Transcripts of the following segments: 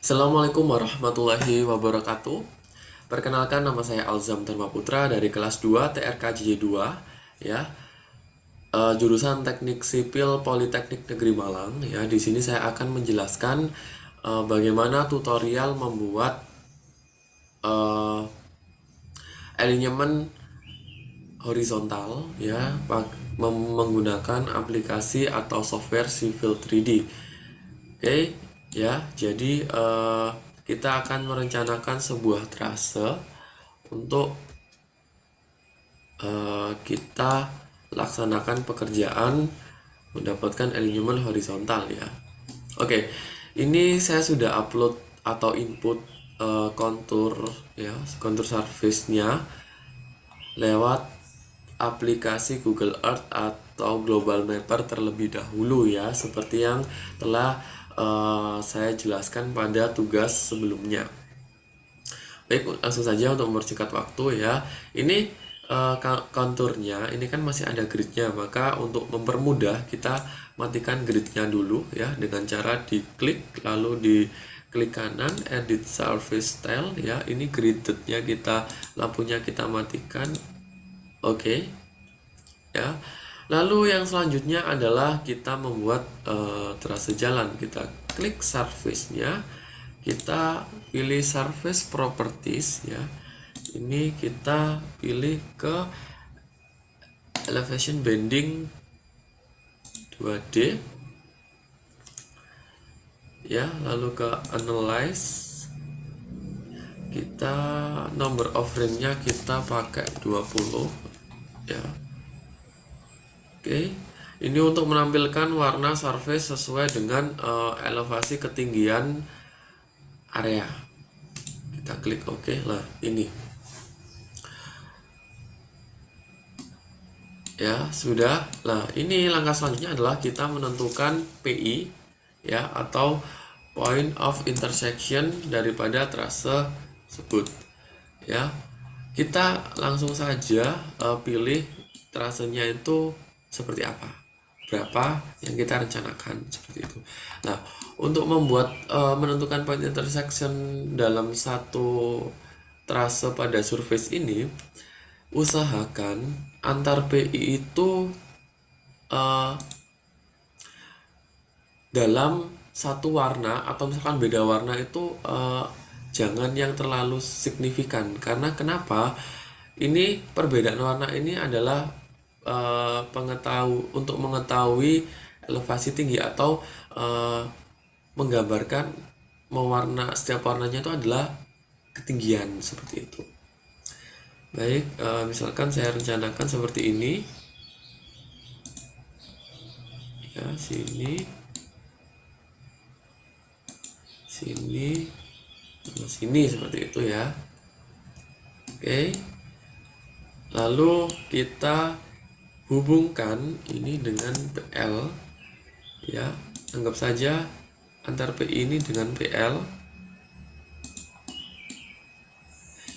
Assalamualaikum warahmatullahi wabarakatuh. Perkenalkan, nama saya Alzam Dharmaputra dari kelas 2 TRKJ 2 ya. Jurusan Teknik Sipil Politeknik Negeri Malang ya. Di sini saya akan menjelaskan bagaimana tutorial membuat uh, alignment horizontal ya menggunakan aplikasi atau software Civil 3D. Oke, ya. Jadi kita akan merencanakan sebuah trase untuk kita laksanakan pekerjaan mendapatkan alignment horizontal ya. Oke, ini saya sudah upload atau input kontur ya, kontur surface-nya lewat aplikasi Google Earth atau Global Mapper terlebih dahulu ya, seperti yang telah saya jelaskan pada tugas sebelumnya. Baik, langsung saja untuk mempersingkat waktu ya. Ini konturnya, ini kan masih ada gridnya, maka untuk mempermudah kita matikan gridnya dulu ya dengan cara diklik lalu di klik kanan edit surface style ya. Ini griddednya kita, lampunya kita matikan. Oke. Ya. Lalu yang selanjutnya adalah kita membuat trase jalan. Kita klik surface-nya, kita pilih surface properties ya. Ini kita pilih ke elevation bending 2D ya, lalu ke analyze, kita number of ring-nya kita pakai 20 ya. Oke, ini untuk menampilkan warna surface sesuai dengan elevasi ketinggian area. Kita klik OK. Nah, ini ya sudah. Nah, ini langkah selanjutnya adalah kita menentukan PI ya, atau point of intersection daripada trase tersebut ya. Kita langsung saja pilih trasenya itu seperti apa, berapa yang kita rencanakan, seperti itu. Nah, untuk membuat menentukan point intersection dalam satu trase pada surface ini, usahakan antar PI itu dalam satu warna, atau misalkan beda warna itu jangan yang terlalu signifikan. Karena kenapa? Ini perbedaan warna ini adalah untuk mengetahui elevasi tinggi, atau menggambarkan mewarna setiap warnanya itu adalah ketinggian, seperti itu. Baik, misalkan saya rencanakan seperti ini ya, sini, sini, sini, seperti itu ya. Oke, lalu kita hubungkan ini dengan PL ya, anggap saja antar PI ini dengan PL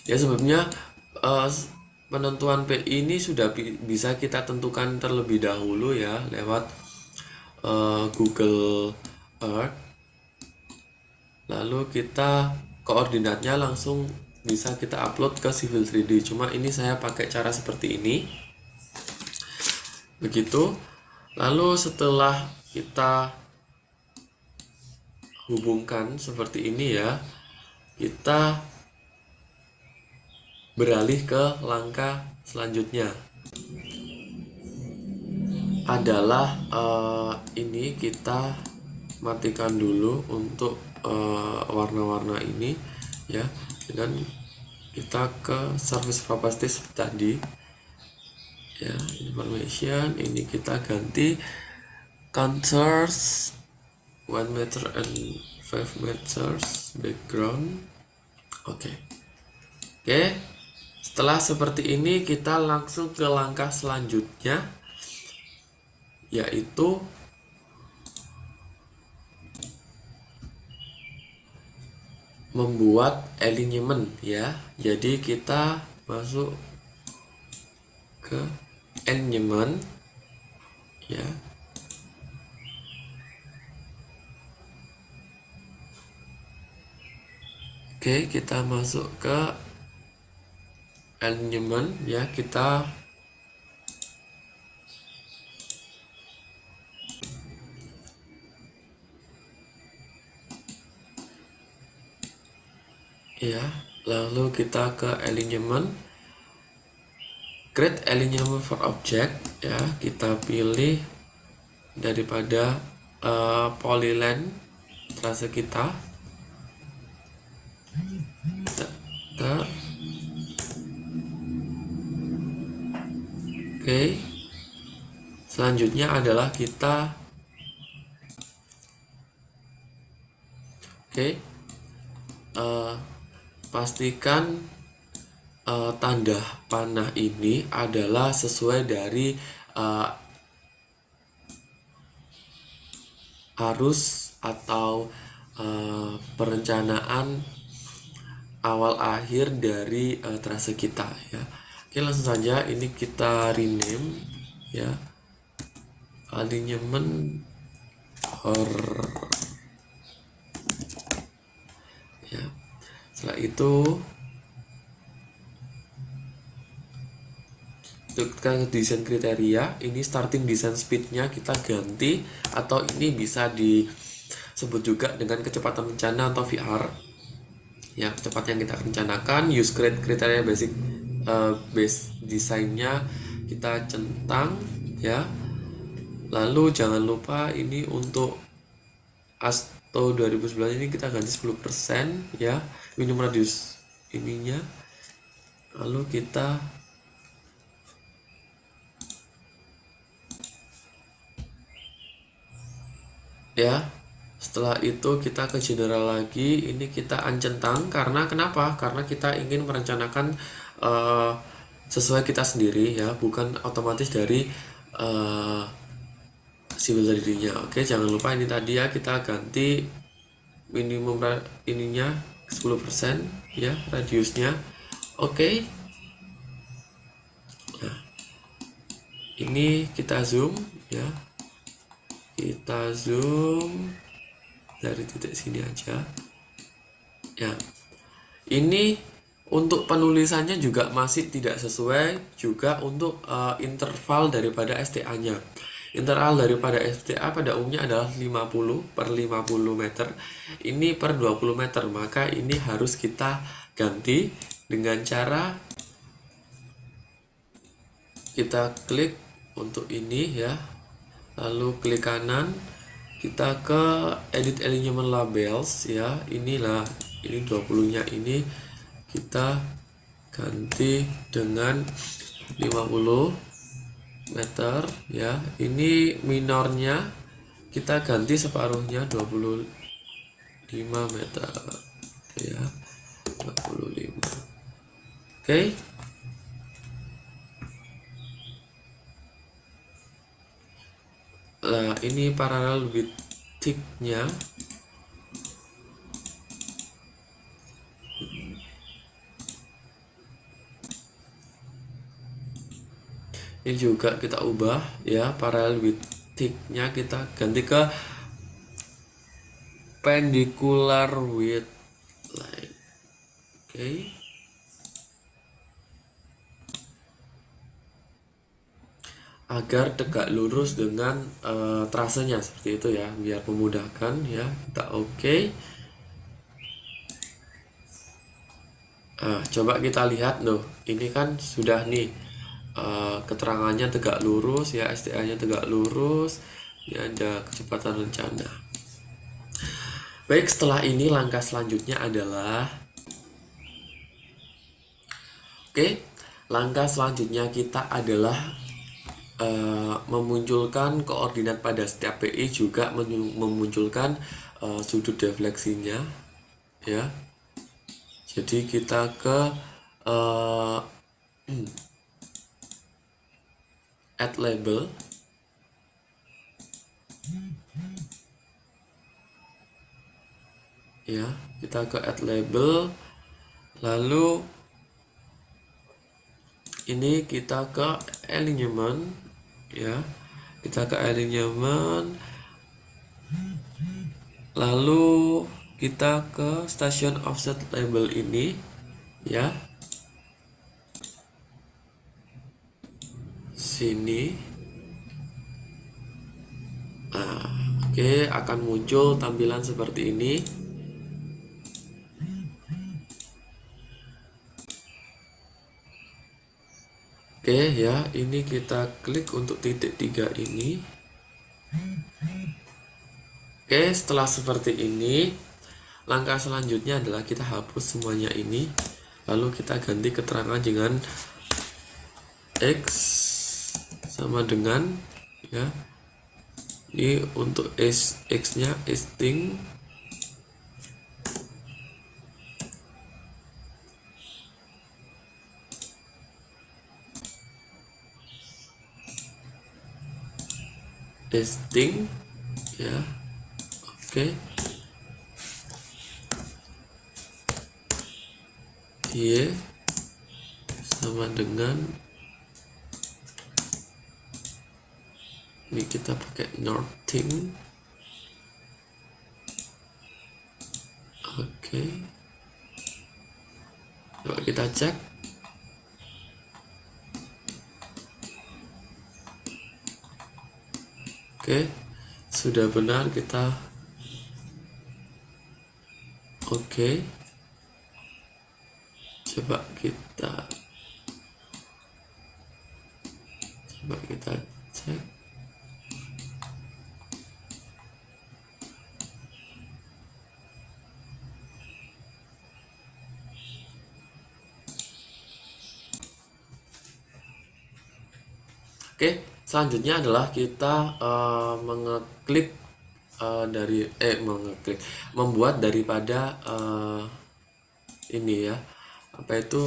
ya. Sebelumnya penentuan PI ini sudah bisa kita tentukan terlebih dahulu ya lewat Google Earth. Lalu kita koordinatnya langsung bisa kita upload ke Civil 3D. Cuma ini saya pakai cara seperti ini. Begitu. Lalu setelah kita hubungkan seperti ini ya, kita beralih ke langkah selanjutnya adalah ini kita matikan dulu untuk warna-warna ini ya, dengan kita ke surface properties tadi ya, information. Ini kita ganti contours 1 meter and 5 meters background. Oke. Setelah seperti ini, kita langsung ke langkah selanjutnya, yaitu membuat alignment ya. Jadi kita masuk ke alignment ya. Oke, kita masuk ke alignment ya, kita ya, lalu kita ke alignment, create alignment for object ya, kita pilih daripada polyline trase kita ke oke. Selanjutnya adalah kita pastikan tanda panah ini adalah sesuai dari arus atau perencanaan awal akhir dari trase kita ya. Oke, langsung saja ini kita rename ya, alignment or ya. Setelah itu kita desain kriteria, ini starting design speednya kita ganti, atau ini bisa disebut juga dengan kecepatan rencana atau VR ya, kecepatan yang kita rencanakan. Use kriteria basic base desainnya kita centang ya. Lalu jangan lupa ini untuk ASTO 2011 ini kita ganti 10% ya, minimum radius ininya. Lalu kita ya, setelah itu kita ke general lagi, ini kita uncentang. Karena kenapa? Karena kita ingin merencanakan sesuai kita sendiri ya, bukan otomatis dari civil 3D-nya. Oke, jangan lupa ini tadi ya, kita ganti minimum ininya 10% ya, radiusnya. Oke. Nah, ini kita zoom ya, kita zoom dari titik sini aja ya. Ini untuk penulisannya juga masih tidak sesuai juga untuk interval daripada STA nya. Interval daripada STA pada umumnya adalah 50 per 50 meter, ini per 20 meter, maka ini harus kita ganti dengan cara kita klik untuk ini ya, lalu klik kanan, kita ke edit alignment labels ya, inilah ini 20 nya ini kita ganti dengan 50 meter ya. Ini minornya kita ganti separuhnya 25 meter ya, 25. Oke. Nah, ini parallel with thick-nya ini juga kita ubah ya, parallel with thick-nya kita ganti ke perpendicular with line. Oke. Agar tegak lurus dengan trasenya seperti itu ya, biar memudahkan ya. Kita oke. Coba kita lihat loh, ini kan sudah nih keterangannya tegak lurus ya, STA nya tegak lurus ya, ada kecepatan rencana. Baik, setelah ini langkah selanjutnya adalah langkah selanjutnya kita adalah memunculkan koordinat pada setiap PI, juga memunculkan sudut defleksinya ya. Jadi kita ke add label ya, kita ke add label, lalu ini kita ke alignment ya, kita ke alignment, lalu kita ke stasiun offset label ini ya, sini. Oke, akan muncul tampilan seperti ini. Oke ya, ini kita klik untuk titik 3 ini. Oke, setelah seperti ini, langkah selanjutnya adalah kita hapus semuanya ini. Lalu kita ganti keterangan dengan X sama dengan ya. Ini untuk X-nya string string ya. Oke. Y sama dengan ini, kita pakai northing. Oke. Coba kita cek. Oke, sudah benar kita. Oke. Coba kita cek. Oke, selanjutnya adalah kita mengeklik membuat daripada ini ya, apa itu,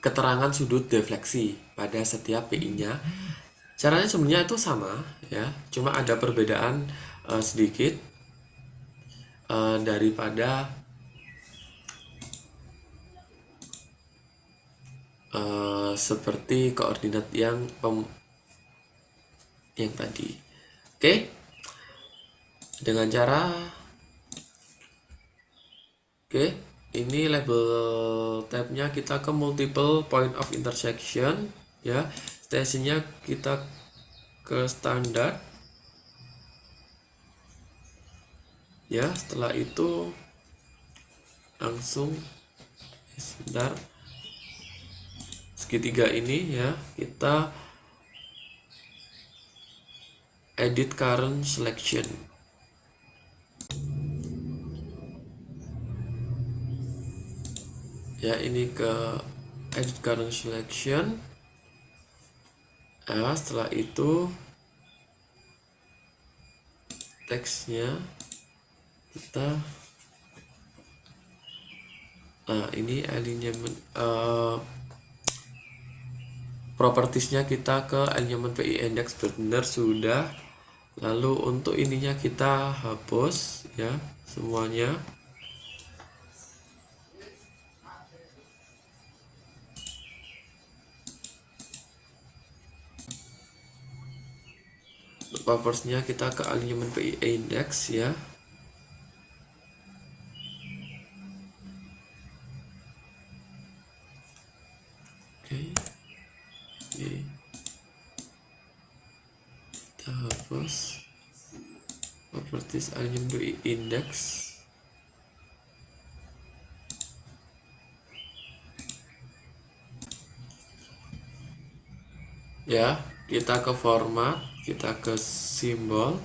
keterangan sudut defleksi pada setiap PI-nya. Caranya sebenarnya itu sama ya, cuma ada perbedaan sedikit daripada seperti koordinat yang tadi. Oke, dengan cara ini label tabnya kita ke multiple point of intersection ya. Stasiunnya kita ke standar ya. Setelah itu langsung sebentar, segitiga ini ya, kita edit current selection ya. Ini ke edit current selection ya. Setelah itu teksnya kita, ini alignment propertiesnya kita ke alignment PI index benar sudah. Lalu untuk ininya kita hapus ya semuanya. Untuk propertiesnya kita ke alignment PI index ya. Oke. Kita hapus properties alignment PI index ya. Kita ke format, kita ke simbol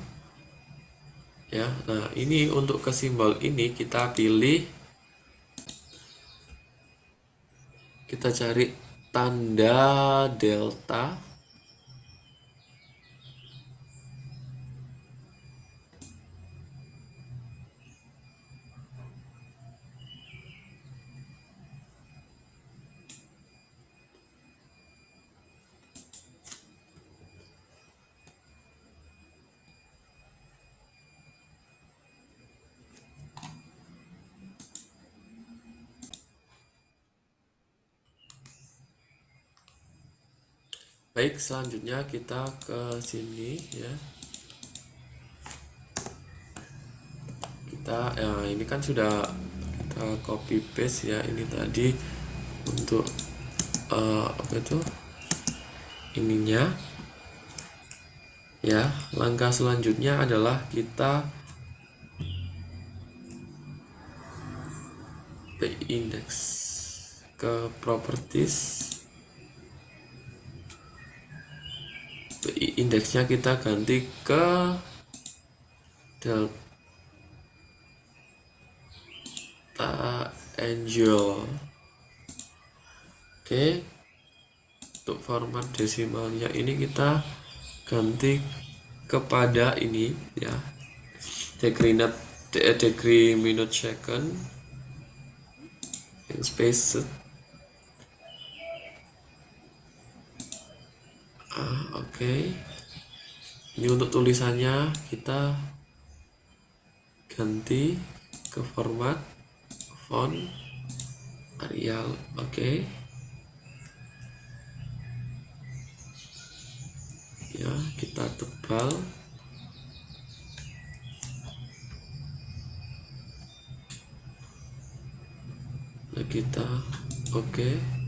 ya. Nah, ini untuk ke simbol ini kita pilih, kita cari tanda delta. Baik, selanjutnya kita ke sini ya. Ini kan sudah kita copy paste ya, ini tadi untuk apa itu ininya ya. Langkah selanjutnya adalah kita index ke properties. Indeksnya kita ganti ke delta angel. Oke, untuk format desimalnya ini kita ganti kepada ini ya, degree minute second yang spaced. Oke. Ini untuk tulisannya kita ganti ke format font Arial. Oke. Ya, kita tebal. Nah, kita oke.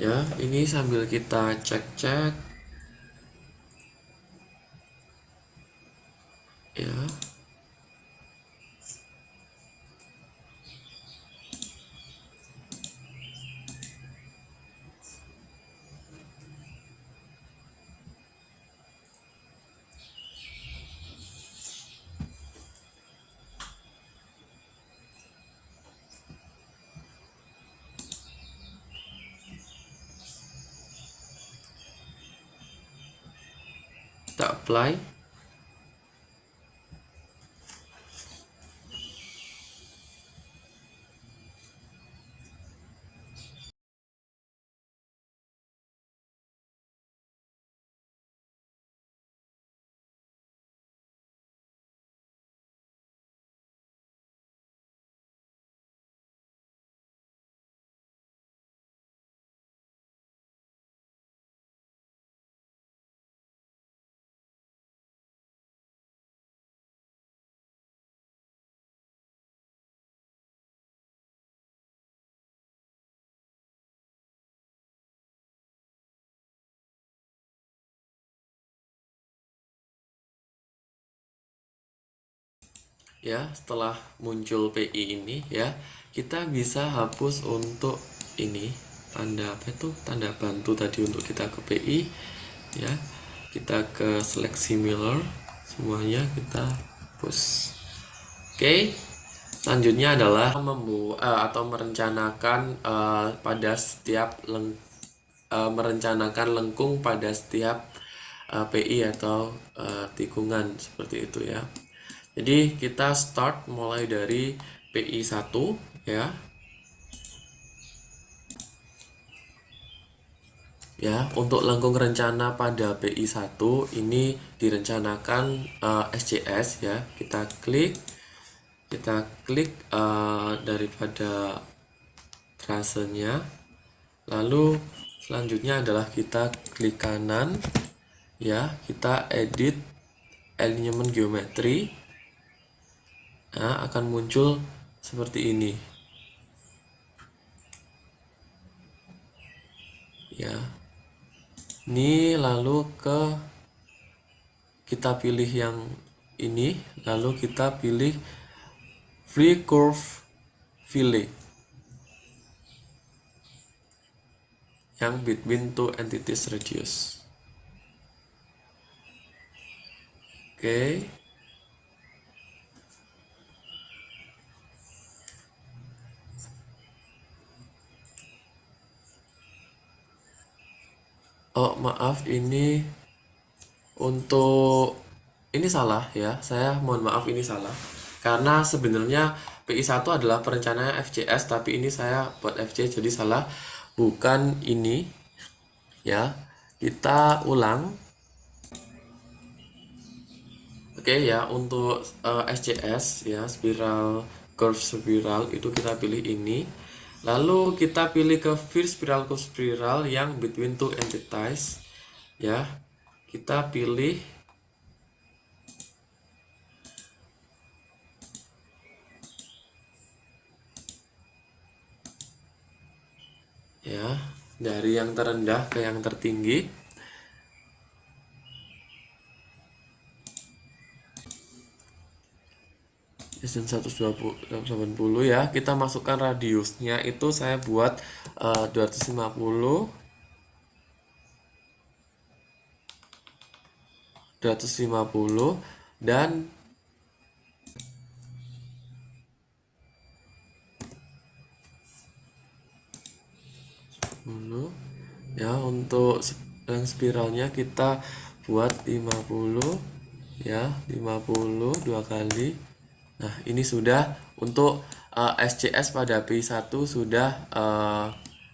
Ya, ini sambil kita cek-cek ya. Kita apply. Ya, setelah muncul PI ini ya, kita bisa hapus untuk ini tanda apa itu, tanda bantu tadi untuk kita ke PI ya. Kita ke select similar, semuanya kita hapus. Oke. Selanjutnya adalah atau merencanakan pada setiap merencanakan lengkung pada setiap PI atau tikungan seperti itu ya. Jadi kita start mulai dari PI 1 ya. Ya, untuk lengkung rencana pada PI 1 ini direncanakan SCS ya. Kita klik daripada trasenya. Lalu selanjutnya adalah kita klik kanan ya, kita edit alignment geometry. Nah, akan muncul seperti ini ya. Ini lalu kita pilih yang ini, lalu kita pilih free curve fillet yang between two entities radius. Oke. Oh, maaf, ini untuk ini salah ya. Saya mohon maaf, ini salah. Karena sebenarnya PI 1 adalah perencanaan FCS, tapi ini saya buat FC jadi salah. Bukan ini ya. Kita ulang. Oke ya, untuk SCS ya, spiral curve spiral itu kita pilih ini. Lalu kita pilih ke Vir Spiral Curve Spiral yang between two entities ya. Kita pilih ya, dari yang terendah ke yang tertinggi. Season 180 ya, kita masukkan radiusnya itu saya buat 250 dan ya, untuk yang spiralnya kita buat 50 ya, 50 dua kali. Nah, ini sudah untuk SCS pada PI1 sudah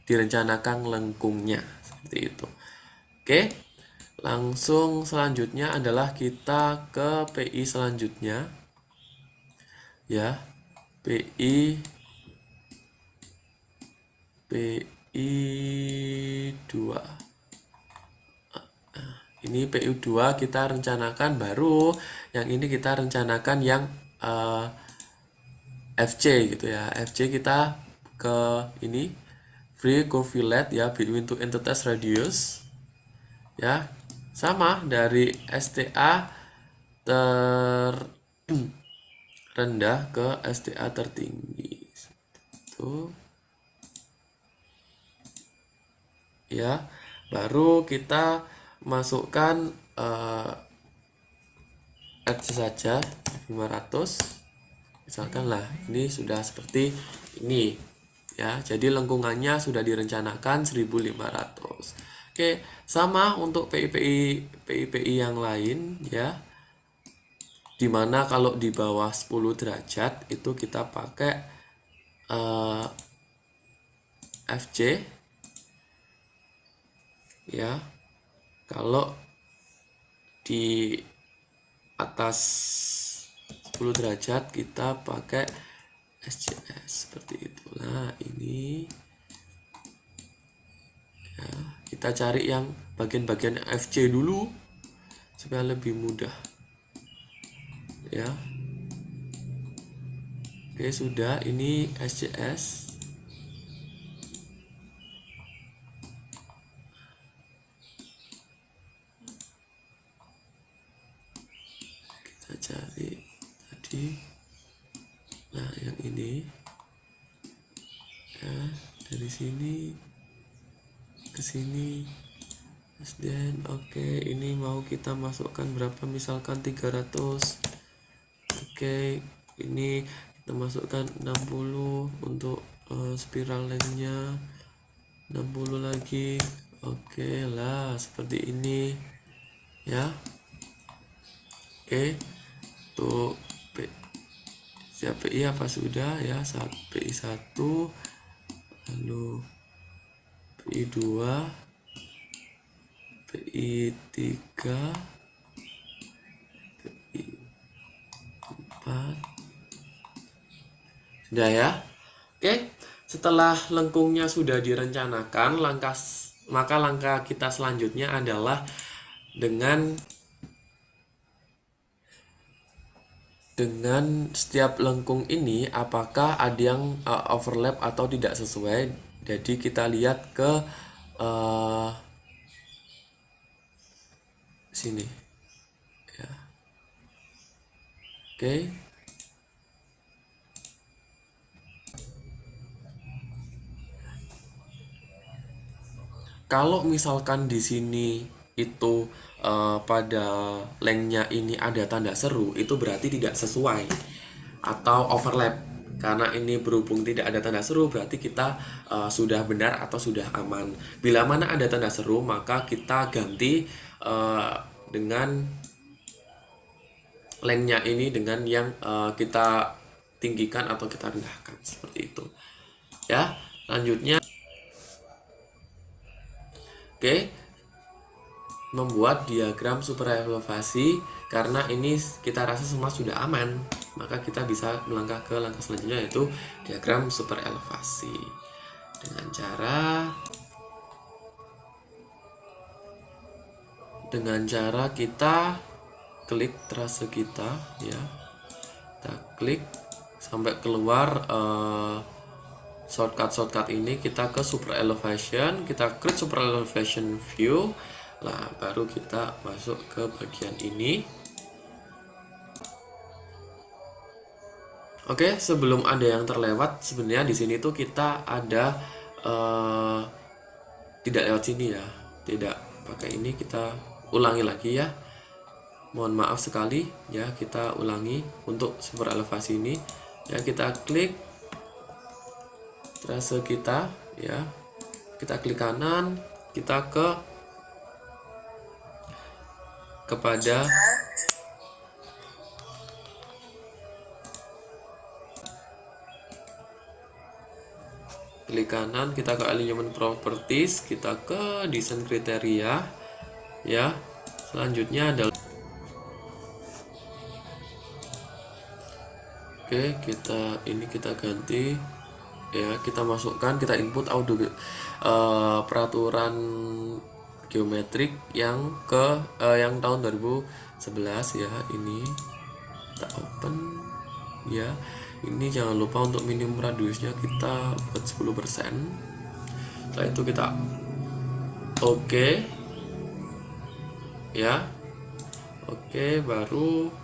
direncanakan lengkungnya seperti itu. Oke, langsung selanjutnya adalah kita ke PI selanjutnya ya. PI 2. Ini PU2 kita rencanakan baru, yang ini kita rencanakan yang FC gitu ya. FC kita ke ini free curve fillet ya, between two entities radius ya, sama dari STA terendah ke STA tertinggi itu ya. Baru kita masukkan add saja 500 misalkan lah. Ini sudah seperti ini ya, jadi lengkungannya sudah direncanakan 1500. Oke, sama untuk PI yang lain ya, dimana kalau di bawah 10 derajat itu kita pakai FC ya. Kalau di atas 10 derajat kita pakai SCS seperti itu. Nah, ini ya, kita cari yang bagian-bagian FC dulu supaya lebih mudah ya. Oke, sudah, ini SCS. Cari tadi, nah yang ini ya, dari sini ke sini dan oke, ini mau kita masukkan berapa, misalkan 300. Oke, ini kita masukkan 60 untuk spiral lengthnya, 60 lagi. Oke lah, seperti ini ya. Oke, untuk PI apa sudah ya, PI 1, lalu PI 2, PI 3, PI 4. Sudah ya. Oke, setelah lengkungnya sudah direncanakan, maka langkah kita selanjutnya adalah dengan setiap lengkung ini apakah ada yang overlap atau tidak sesuai. Jadi kita lihat ke sini ya. Oke, kalau misalkan di sini itu pada lengthnya ini ada tanda seru, itu berarti tidak sesuai atau overlap. Karena ini berhubung tidak ada tanda seru, berarti kita sudah benar atau sudah aman. Bila mana ada tanda seru, maka kita ganti dengan lengthnya ini dengan yang kita tinggikan atau kita rendahkan, seperti itu ya. Lanjutnya, oke, membuat diagram super elevasi. Karena ini kita rasa semua sudah aman, maka kita bisa melangkah ke langkah selanjutnya, yaitu diagram super elevasi. dengan cara kita klik trase kita ya, kita klik sampai keluar shortcut ini, kita ke super elevation, kita klik super elevation view. Nah, baru kita masuk ke bagian ini. Oke, sebelum ada yang terlewat, sebenarnya di sini tuh kita ada tidak lewat sini ya, tidak pakai ini, kita ulangi lagi ya. Mohon maaf sekali ya, kita ulangi untuk super elevasi ini ya. Kita klik trase kita ya, kita klik kanan, kita kepada klik kanan, kita ke alignment properties, kita ke desain kriteria ya. Selanjutnya adalah oke, kita ganti ya, kita masukkan, kita input auto peraturan geometrik yang yang tahun 2011 ya. Ini kita open ya. Ini jangan lupa untuk minimum radiusnya kita buat 10%. Setelah itu kita oke ya. Oke, baru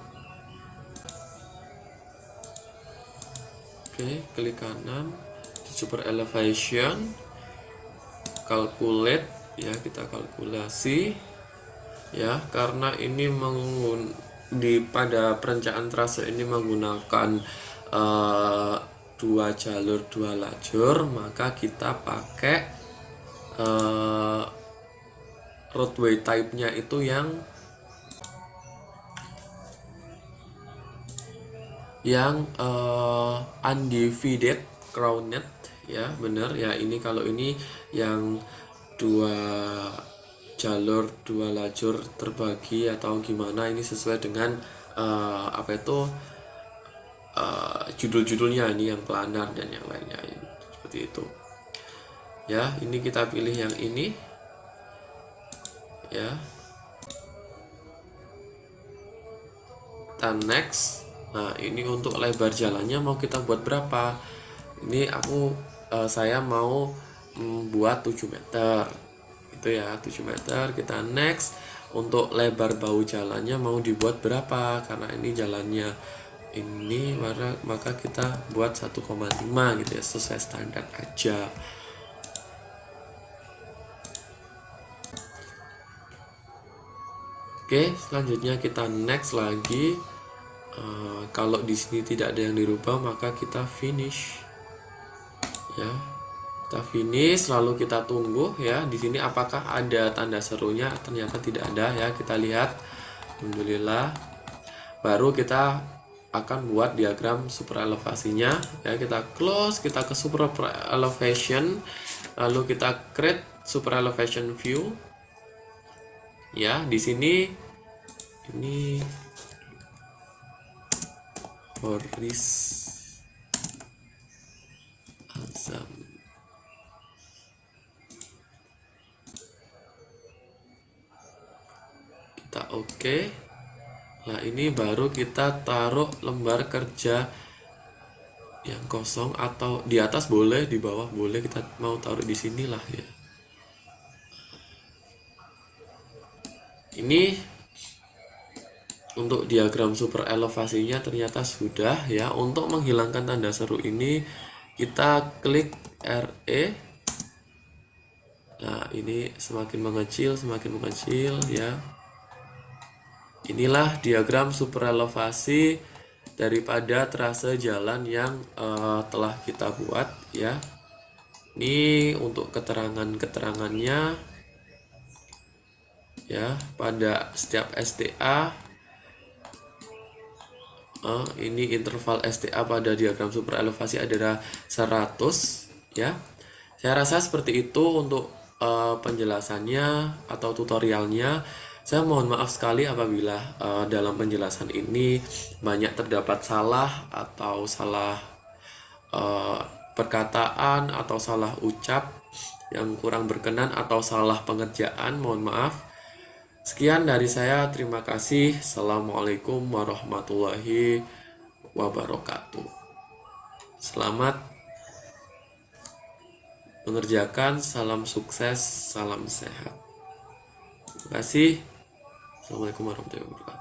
klik kanan di super elevation, calculate ya, kita kalkulasi ya, karena ini pada perencanaan trase ini menggunakan 2 jalur 2 lajur, maka kita pakai roadway type-nya itu yang undivided crowned ya, bener ya. Ini kalau ini yang 2 jalur 2 lajur terbagi atau gimana, ini sesuai dengan judul-judulnya, ini yang planar dan yang lainnya seperti itu ya. Ini kita pilih yang ini ya, kita next. Nah, ini untuk lebar jalannya mau kita buat berapa? Ini saya mau buat 7 meter itu ya, 7 meter. Kita next. Untuk lebar bahu jalannya mau dibuat berapa? Karena ini jalannya ini, maka kita buat 1,5 gitu ya, sesuai standar aja. Oke, selanjutnya kita next lagi. Kalau di sini tidak ada yang dirubah, maka kita finish ya. Kita finish, lalu kita tunggu ya. Di sini apakah ada tanda serunya? Ternyata tidak ada ya. Kita lihat, alhamdulillah. Baru kita akan buat diagram super elevasinya ya. Kita close, kita ke super elevation, lalu kita create super elevation view ya. Di sini ini Boris Azam. Kita oke. Nah, ini baru kita taruh lembar kerja yang kosong, atau di atas boleh, di bawah boleh, kita mau taruh di sinilah ya. Ini untuk diagram super elevasinya ternyata sudah ya. Untuk menghilangkan tanda seru ini kita klik RE. Nah, ini semakin mengecil ya. Inilah diagram super elevasi daripada trase jalan yang telah kita buat ya. Ini untuk keterangannya ya, pada setiap STA. Ini interval STA pada diagram super elevasi adalah 100 ya. Saya rasa seperti itu untuk penjelasannya atau tutorialnya. Saya mohon maaf sekali apabila dalam penjelasan ini banyak terdapat salah atau salah perkataan atau salah ucap yang kurang berkenan atau salah pengerjaan, mohon maaf. Sekian dari saya, terima kasih. Assalamualaikum warahmatullahi wabarakatuh. Selamat mengerjakan, salam sukses, salam sehat. Terima kasih. Assalamualaikum warahmatullahi wabarakatuh.